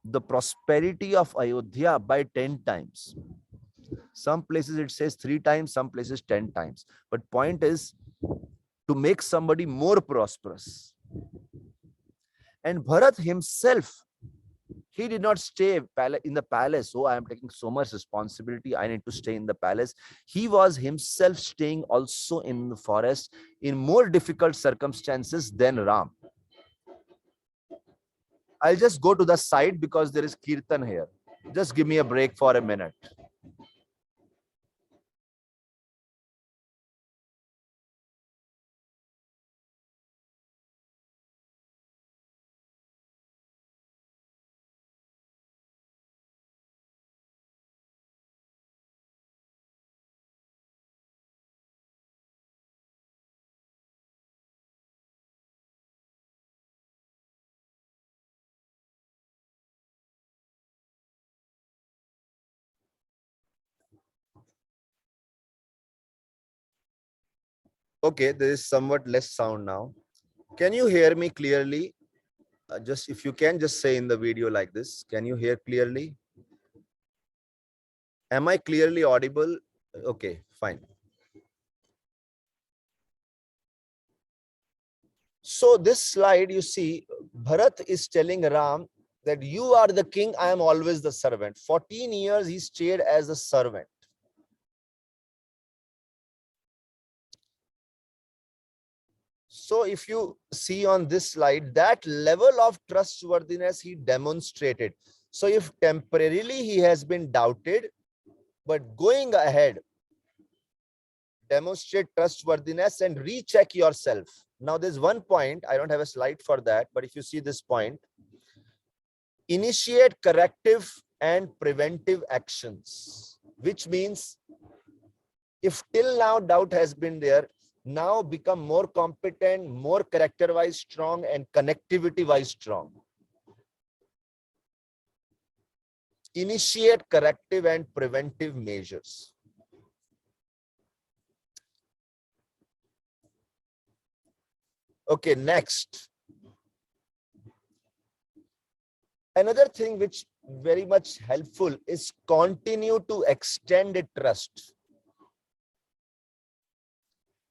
the prosperity of Ayodhya by 10 times. Some places it says 3 times, some places 10 times. But point is to make somebody more prosperous. And Bharat himself, he did not stay in the palace. Oh, I am taking so much responsibility, I need to stay in the palace. He was himself staying also in the forest in more difficult circumstances than Ram. I'll just go to the side because there is Kirtan here. Just give me a break for a minute. Okay, there is somewhat less sound now. Can you hear me clearly? Just if you can just say in the video like this, can you hear clearly? Am I clearly audible? Okay, fine. So this slide, you see, Bharat is telling Ram that you are the king, I am always the servant. 14 years he stayed as a servant. So if you see on this slide, that level of trustworthiness he demonstrated. So if temporarily he has been doubted, but going ahead, demonstrate trustworthiness and recheck yourself. Now there's one point, I don't have a slide for that, but if you see this point, initiate corrective and preventive actions, which means if till now doubt has been there, now become more competent, more character-wise strong and connectivity-wise strong. Initiate corrective and preventive measures. Okay, next. Another thing which very much helpful is continue to extend a trust.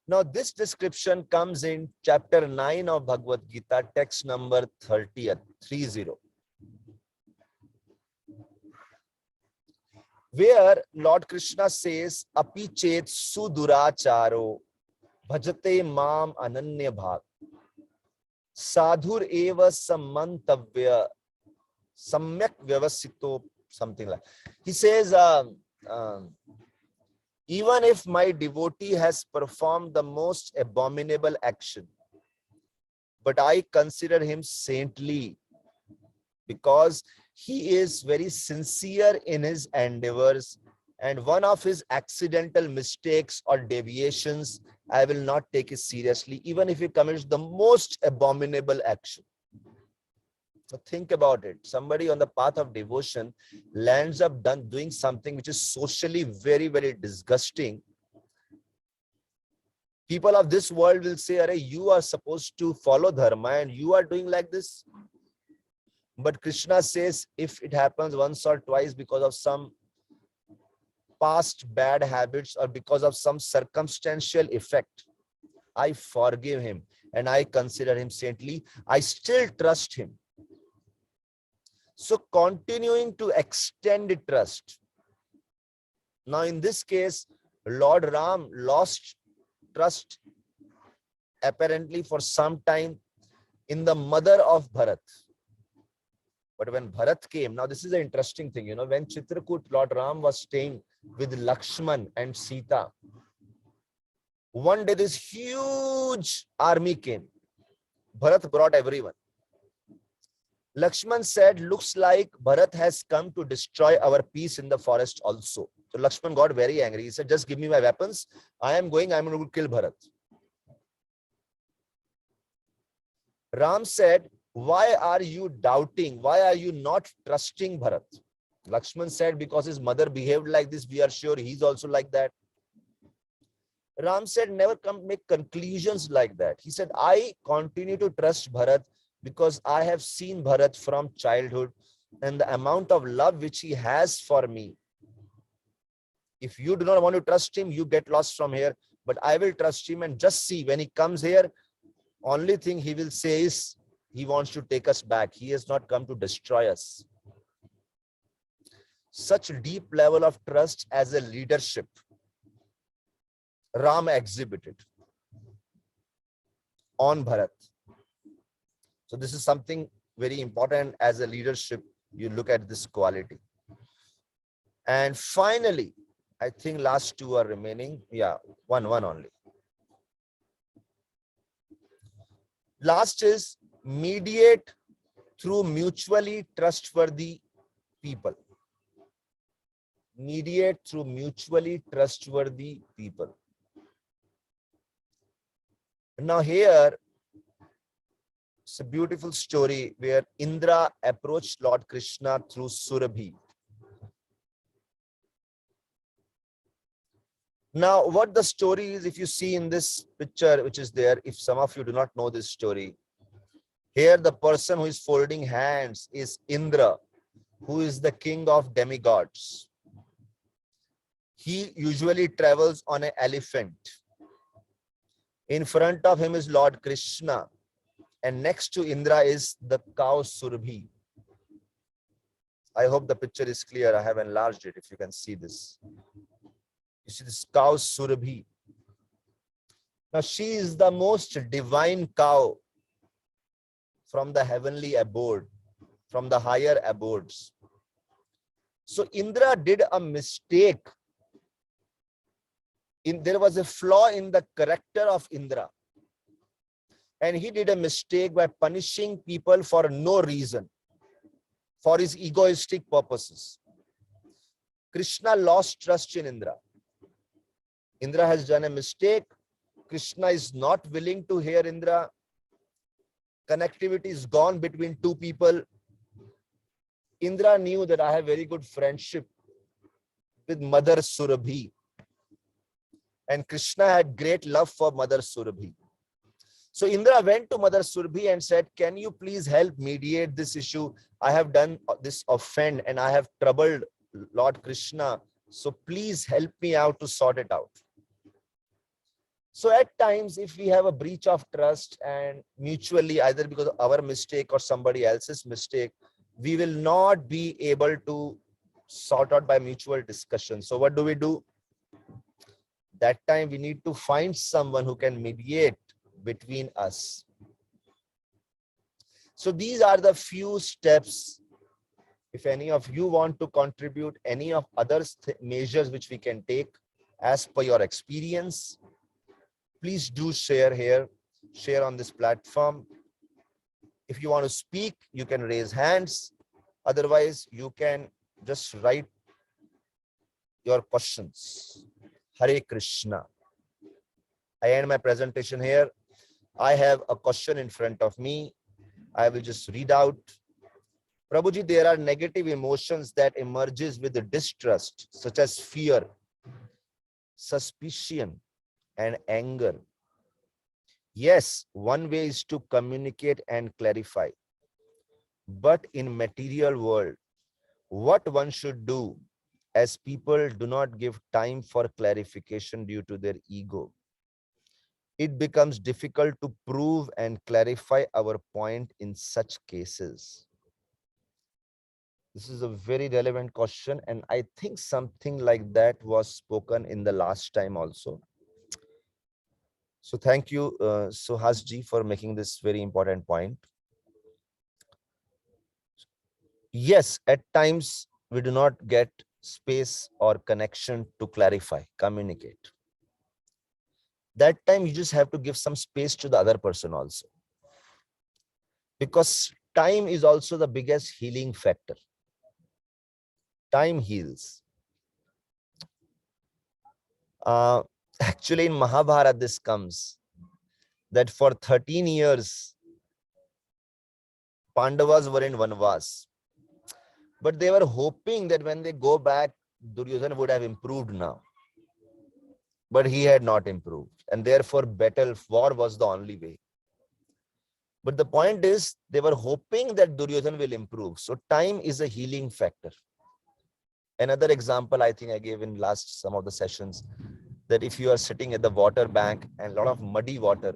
Now, this description comes in chapter 9 of Bhagavad Gita, text number 30, where Lord Krishna says, Api chet suduracharo bhajate mam ananya bhag sadhur eva samantavya samyak vyavasito, something like. He says, even if my devotee has performed the most abominable action, but I consider him saintly because he is very sincere in his endeavors, and one of his accidental mistakes or deviations, I will not take it seriously, even if he commits the most abominable action. So think about it. Somebody on the path of devotion lands up doing something which is socially very, very disgusting. People of this world will say, Arey, you are supposed to follow dharma and you are doing like this. But Krishna says, if it happens once or twice because of some past bad habits or because of some circumstantial effect, I forgive him and I consider him saintly. I still trust him. So continuing to extend trust. Now in this case, Lord Ram lost trust apparently for some time in the mother of Bharat. But when Bharat came, now this is an interesting thing, when Chitrakoot, Lord Ram was staying with Lakshman and Sita, one day this huge army came. Bharat brought everyone. Lakshman said, looks like Bharat has come to destroy our peace in the forest also. So Lakshman got very angry. He said, just give me my weapons. I'm going to kill Bharat. Ram said, why are you doubting? Why are you not trusting Bharat? Lakshman said, because his mother behaved like this, we are sure he's also like that. Ram said, never make conclusions like that. He said, I continue to trust Bharat because I have seen Bharat from childhood and the amount of love which he has for me. If you do not want to trust him, you get lost from here. But I will trust him, and just see when he comes here, only thing he will say is he wants to take us back. He has not come to destroy us. Such deep level of trust as a leadership Ram exhibited on Bharat. So this is something very important as a leadership. You look at this quality. And finally, I think last two are remaining. Yeah, one only. Last is mediate through mutually trustworthy people. Mediate through mutually trustworthy people. Now here, it's a beautiful story where Indra approached Lord Krishna through Surabhi. Now, what the story is, if you see in this picture, which is there, if some of you do not know this story, here the person who is folding hands is Indra, who is the king of demigods. He usually travels on an elephant. In front of him is Lord Krishna, and next to Indra is the cow Surabhi. I hope the picture is clear. I have enlarged it, if you can see this. You see this cow Surabhi. Now she is the most divine cow from the heavenly abode, from the higher abodes. So Indra did a mistake. There was a flaw in the character of Indra. And he did a mistake by punishing people for no reason, for his egoistic purposes. Krishna lost trust in Indra. Indra has done a mistake. Krishna is not willing to hear Indra. Connectivity is gone between two people. Indra knew that I have very good friendship with Mother Surabhi. And Krishna had great love for Mother Surabhi. So Indra went to Mother Surabhi and said, can you please help mediate this issue? I have done this offense and I have troubled Lord Krishna. So please help me out to sort it out. So at times, if we have a breach of trust and mutually, either because of our mistake or somebody else's mistake, we will not be able to sort out by mutual discussion. So what do? That time we need to find someone who can mediate between us. So these are the few steps. If any of you want to contribute any of other measures which we can take as per your experience, please do share here, share on this platform. If you want to speak, you can raise hands. Otherwise, you can just write your questions. Hare Krishna. I end my presentation here. I have a question in front of me. I will just read out. Prabhuji, there are negative emotions that emerges with the distrust, such as fear, suspicion, and anger. Yes, one way is to communicate and clarify. But in material world, what one should do, as people do not give time for clarification due to their ego, it becomes difficult to prove and clarify our point in such cases. This is a very relevant question, and I think something like that was spoken in the last time also. So thank you, Suhas ji, for making this very important point. Yes, at times we do not get space or connection to clarify, communicate. That time you just have to give some space to the other person also. Because time is also the biggest healing factor. Time heals. Actually, in Mahabharata, this comes that for 13 years, Pandavas were in Vanvas. But they were hoping that when they go back, Duryodhana would have improved now. But he had not improved. And therefore, war was the only way. But the point is, they were hoping that Duryodhana will improve. So time is a healing factor. Another example I think I gave in some of the sessions, that if you are sitting at the water bank and a lot of muddy water,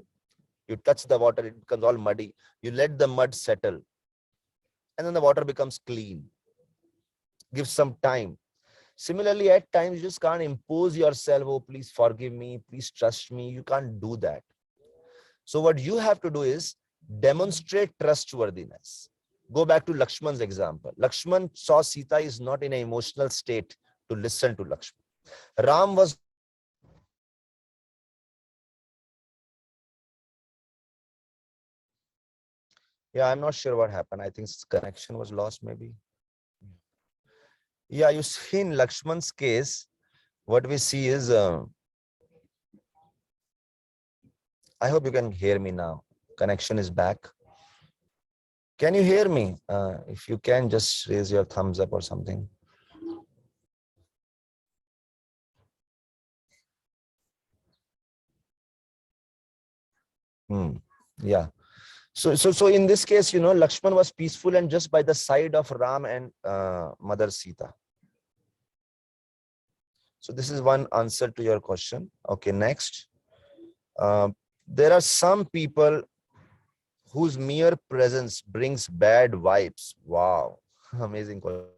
you touch the water, it becomes all muddy. You let the mud settle. And then the water becomes clean. Give some time. Similarly, at times, you just can't impose yourself, oh, please forgive me, please trust me. You can't do that. So what you have to do is demonstrate trustworthiness. Go back to Lakshman's example. Lakshman saw Sita is not in an emotional state to listen to Lakshman. Ram was yeah, I'm not sure what happened. I think connection was lost maybe. Yeah, you see in Lakshman's case, what we see is, I hope you can hear me now. Connection is back. Can you hear me? If you can, just raise your thumbs up or something. Yeah. So in this case, Lakshman was peaceful and just by the side of Ram and Mother Sita. So this is one answer to your question. Okay, next. There are some people whose mere presence brings bad vibes. Wow, amazing question.